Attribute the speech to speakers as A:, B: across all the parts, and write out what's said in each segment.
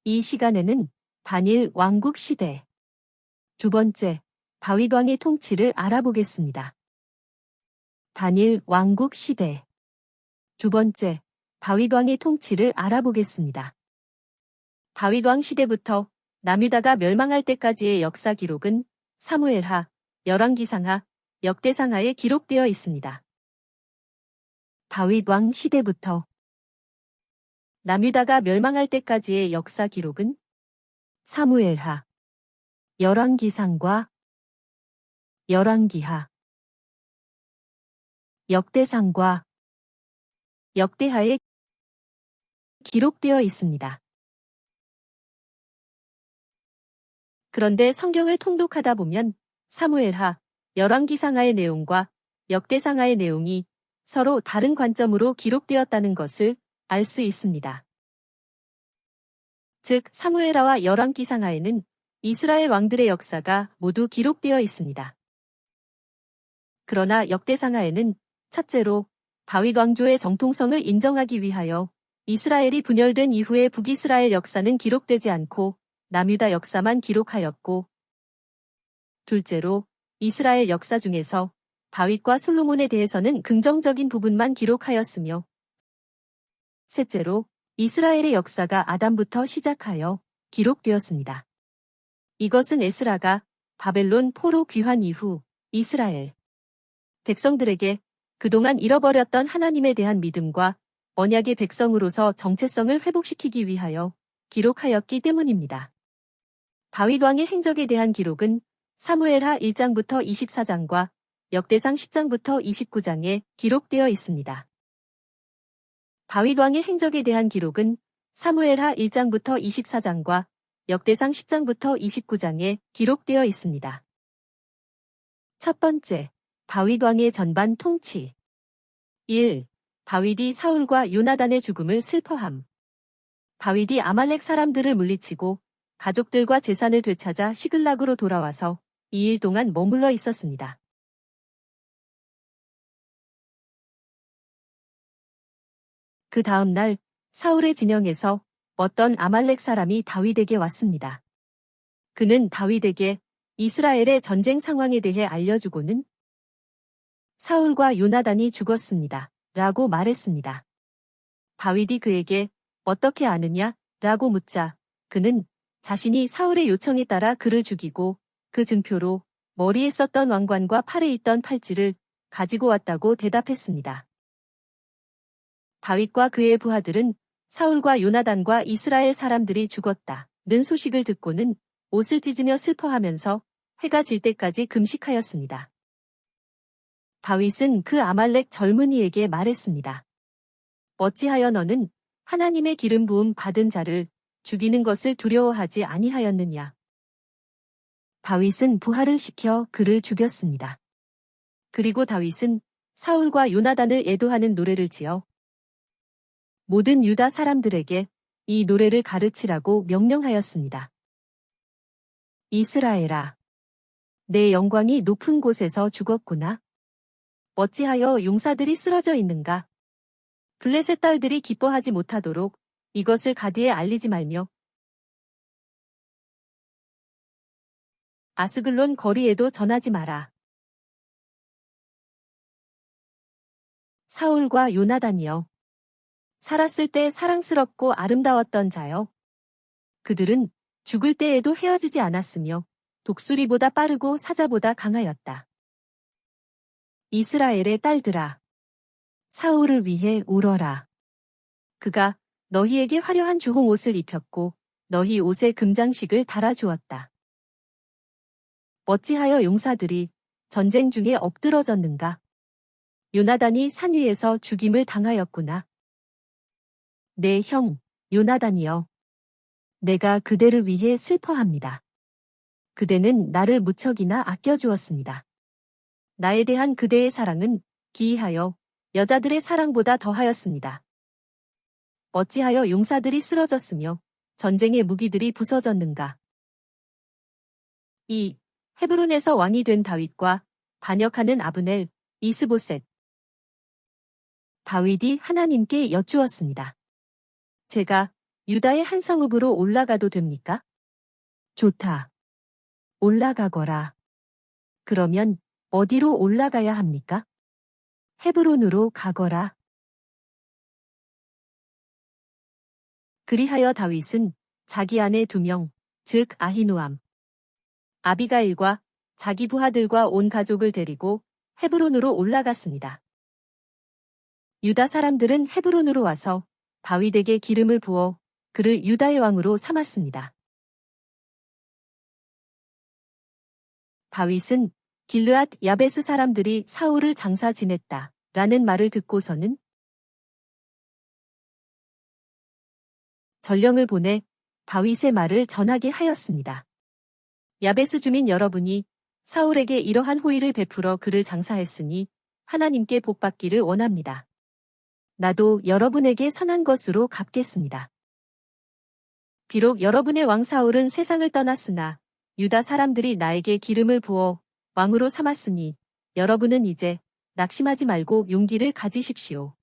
A: 이 시간에는 단일 왕국 시대, 두 번째, 다윗 왕의 통치를 알아보겠습니다. 단일 왕국 시대, 두 번째, 다윗 왕의 통치를 알아보겠습니다. 다윗 왕 시대부터 남유다가 멸망할 때까지의 역사 기록은 사무엘하, 열왕기상하, 역대상하에 기록되어 있습니다. 다윗 왕 시대부터 남유다가 멸망할 때까지의 역사 기록은 사무엘하, 열왕기상과 열왕기하, 역대상과 역대하에 기록되어 있습니다. 그런데 성경을 통독하다 보면 사무엘하, 열왕기상하의 내용과 역대상하의 내용이 서로 다른 관점으로 기록되었다는 것을 알 수 있습니다. 즉, 사무엘하와 열왕기상하에는 이스라엘 왕들의 역사가 모두 기록되어 있습니다. 그러나 역대상하에는 첫째로 다윗 왕조의 정통성을 인정하기 위하여 이스라엘이 분열된 이후의 북이스라엘 역사는 기록되지 않고 남유다 역사만 기록하였고, 둘째로 이스라엘 역사 중에서 다윗과 솔로몬에 대해서는 긍정적인 부분만 기록하였으며, 셋째로 이스라엘의 역사가 아담부터 시작하여 기록되었습니다. 이것은 에스라가 바벨론 포로 귀환 이후 이스라엘 백성들에게 그동안 잃어버렸던 하나님에 대한 믿음과 언약의 백성으로서 정체성을 회복시키기 위하여 기록하였기 때문입니다. 다윗 왕의 행적에 대한 기록은 사무엘하 1장부터 24장과 역대상 10장부터 29장에 기록되어 있습니다. 다윗 왕의 행적에 대한 기록은 사무엘하 1장부터 24장과 역대상 10장부터 29장에 기록되어 있습니다. 첫 번째, 다윗 왕의 전반 통치. 1. 다윗이 사울과 요나단의 죽음을 슬퍼함. 다윗이 아말렉 사람들을 물리치고 가족들과 재산을 되찾아 시글락으로 돌아와서 2일 동안 머물러 있었습니다. 그 다음 날 사울의 진영에서 어떤 아말렉 사람이 다윗에게 왔습니다. 그는 다윗에게 이스라엘의 전쟁 상황에 대해 알려주고는 사울과 요나단이 죽었습니다. 라고 말했습니다. 다윗이 그에게 어떻게 아느냐? 라고 묻자 그는 자신이 사울의 요청에 따라 그를 죽이고 그 증표로 머리에 썼던 왕관과 팔에 있던 팔찌를 가지고 왔다고 대답했습니다. 다윗과 그의 부하들은 사울과 요나단과 이스라엘 사람들이 죽었다는 소식을 듣고는 옷을 찢으며 슬퍼하면서 해가 질 때까지 금식하였습니다. 다윗은 그 아말렉 젊은이에게 말했습니다. 어찌하여 너는 하나님의 기름 부음 받은 자를 죽이는 것을 두려워하지 아니하였느냐? 다윗은 부하를 시켜 그를 죽였습니다. 그리고 다윗은 사울과 요나단을 애도하는 노래를 지어 모든 유다 사람들에게 이 노래를 가르치라고 명령하였습니다. 이스라엘아, 내 영광이 높은 곳에서 죽었구나. 어찌하여 용사들이 쓰러져 있는가? 블레셋 딸들이 기뻐하지 못하도록 이것을 가드에 알리지 말며 아스글론 거리에도 전하지 마라. 사울과 요나단이여, 살았을 때 사랑스럽고 아름다웠던 자여. 그들은 죽을 때에도 헤어지지 않았으며 독수리보다 빠르고 사자보다 강하였다. 이스라엘의 딸들아, 사울을 위해 울어라. 그가 너희에게 화려한 주홍 옷을 입혔고 너희 옷에 금장식을 달아주었다. 어찌하여 용사들이 전쟁 중에 엎드러졌는가? 요나단이 산 위에서 죽임을 당하였구나. 내 형, 요나단이여, 내가 그대를 위해 슬퍼합니다. 그대는 나를 무척이나 아껴주었습니다. 나에 대한 그대의 사랑은 기이하여 여자들의 사랑보다 더하였습니다. 어찌하여 용사들이 쓰러졌으며 전쟁의 무기들이 부서졌는가? 2. 헤브론에서 왕이 된 다윗과 반역하는 아브넬, 이스보셋. 다윗이 하나님께 여쭈었습니다. 제가 유다의 한 성읍으로 올라가도 됩니까? 좋다. 올라가거라. 그러면 어디로 올라가야 합니까? 헤브론으로 가거라. 그리하여 다윗은 자기 아내 2명, 즉 아히노암, 아비가일과 자기 부하들과 온 가족을 데리고 헤브론으로 올라갔습니다. 유다 사람들은 헤브론으로 와서 다윗에게 기름을 부어 그를 유다의 왕으로 삼았습니다. 다윗은 길르앗 야베스 사람들이 사울을 장사 지냈다 라는 말을 듣고서는 전령을 보내 다윗의 말을 전하게 하였습니다. 야베스 주민 여러분이 사울에게 이러한 호의를 베풀어 그를 장사했으니 하나님께 복받기를 원합니다. 나도 여러분에게 선한 것으로 갚겠습니다. 비록 여러분의 왕 사울은 세상을 떠났으나 유다 사람들이 나에게 기름을 부어 왕으로 삼았으니 여러분은 이제 낙심하지 말고 용기를 가지십시오.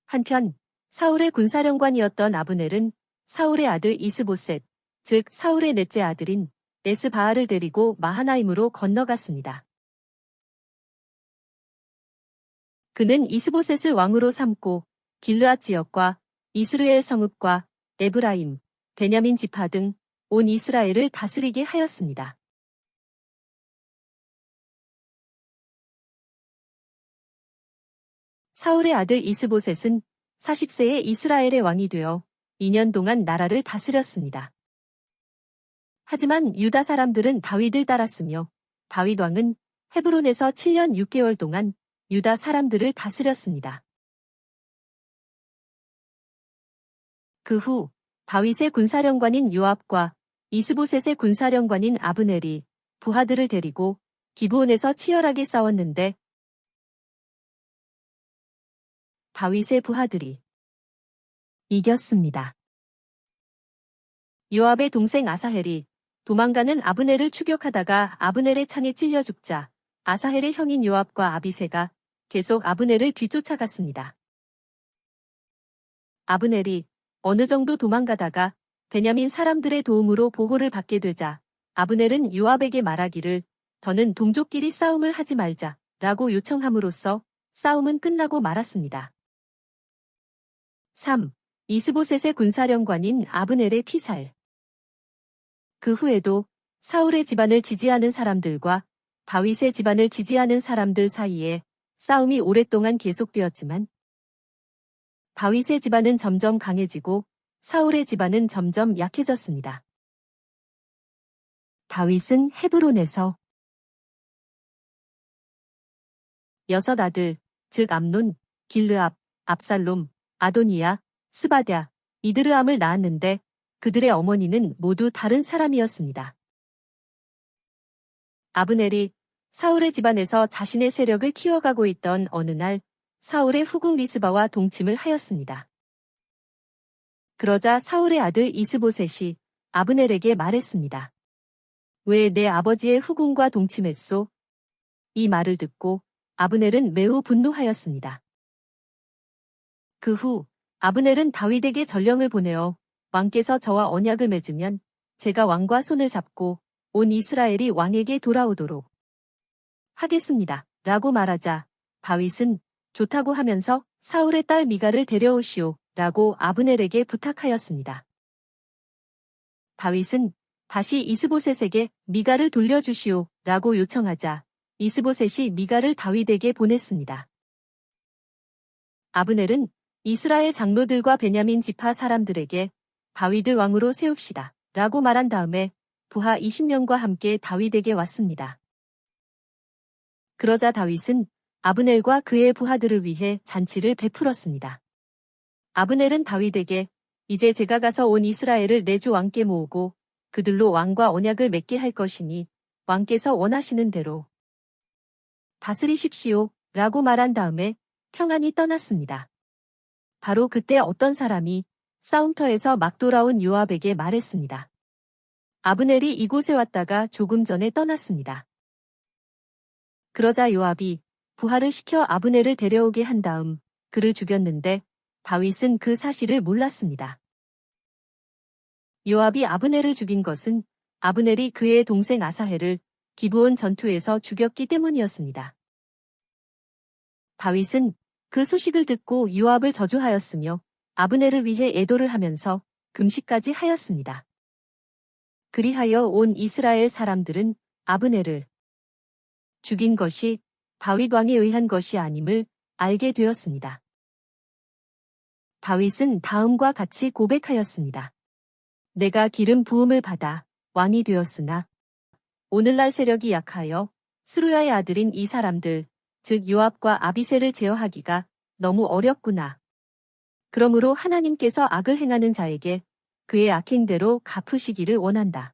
A: 한편 사울의 군사령관이었던 아브넬은 사울의 아들 이스보셋, 즉 사울의 넷째 아들인 에스바알을 데리고 마하나임으로 건너갔습니다. 그는 이스보셋을 왕으로 삼고 길르앗 지역과 이스르엘 성읍과 에브라임, 베냐민 지파 등 온 이스라엘을 다스리게 하였습니다. 사울의 아들 이스보셋은 40세에 이스라엘의 왕이 되어 2년 동안 나라를 다스렸습니다. 하지만 유다 사람들은 다윗을 따랐으며 다윗 왕은 헤브론에서 7년 6개월 동안 유다 사람들을 다스렸습니다. 그 후 다윗의 군사령관인 요압과 이스보셋의 군사령관인 아브넬이 부하들을 데리고 기브온에서 치열하게 싸웠는데 다윗의 부하들이 이겼습니다. 요압의 동생 아사헬이 도망가는 아브넬을 추격하다가 아브넬의 창에 찔려 죽자 아사헬의 형인 요압과 아비새가 계속 아브넬을 뒤쫓아갔습니다. 아브넬이 어느 정도 도망가다가 베냐민 사람들의 도움으로 보호를 받게 되자 아브넬은 요압에게 말하기를 더는 동족끼리 싸움을 하지 말자 라고 요청함으로써 싸움은 끝나고 말았습니다. 3. 이스보셋의 군사령관인 아브넬의 피살. 그 후에도 사울의 집안을 지지하는 사람들과 다윗의 집안을 지지하는 사람들 사이에 싸움이 오랫동안 계속되었지만 다윗의 집안은 점점 강해지고 사울의 집안은 점점 약해졌습니다. 다윗은 헤브론에서 6 아들, 즉 암논, 길르압, 압살롬, 아도니야, 스바랴, 이드르암을 낳았는데 그들의 어머니는 모두 다른 사람이었습니다. 아브넬이 사울의 집안에서 자신의 세력을 키워가고 있던 어느 날 사울의 후궁 리스바와 동침을 하였습니다. 그러자 사울의 아들 이스보셋이 아브넬에게 말했습니다. 왜 내 아버지의 후궁과 동침했소? 이 말을 듣고 아브넬은 매우 분노하였습니다. 그 후 아브넬은 다윗에게 전령을 보내어 왕께서 저와 언약을 맺으면 제가 왕과 손을 잡고 온 이스라엘이 왕에게 돌아오도록 하겠습니다. 라고 말하자 다윗은 좋다고 하면서 사울의 딸 미갈을 데려오시오 라고 아브넬에게 부탁하였습니다. 다윗은 다시 이스보셋에게 미갈을 돌려주시오 라고 요청하자 이스보셋이 미갈을 다윗에게 보냈습니다. 아브넬은 이스라엘 장로들과 베냐민 지파 사람들에게 다윗을 왕으로 세웁시다 라고 말한 다음에 부하 20명과 함께 다윗에게 왔습니다. 그러자 다윗은 아브넬과 그의 부하들을 위해 잔치를 베풀었습니다. 아브넬은 다윗에게 이제 제가 가서 온 이스라엘을 내 주 왕께 모으고 그들로 왕과 언약을 맺게 할 것이니 왕께서 원하시는 대로 다스리십시오 라고 말한 다음에 평안히 떠났습니다. 바로 그때 어떤 사람이 싸움터에서 막 돌아온 요압에게 말했습니다. 아브넬이 이곳에 왔다가 조금 전에 떠났습니다. 그러자 요압이 부하를 시켜 아브넬을 데려오게 한 다음 그를 죽였는데 다윗은 그 사실을 몰랐습니다. 요압이 아브넬을 죽인 것은 아브넬이 그의 동생 아사헬을 기브온 전투에서 죽였기 때문이었습니다. 다윗은 그 소식을 듣고 요압을 저주하였으며 아브넬을 위해 애도를 하면서 금식까지 하였습니다. 그리하여 온 이스라엘 사람들은 아브넬을 죽인 것이 다윗 왕에 의한 것이 아님을 알게 되었습니다. 다윗은 다음과 같이 고백하였습니다. 내가 기름 부음을 받아 왕이 되었으나 오늘날 세력이 약하여 스루야의 아들인 이 사람들, 즉 요압과 아비새를 제어하기가 너무 어렵구나. 그러므로 하나님께서 악을 행하는 자에게 그의 악행대로 갚으시기를 원한다.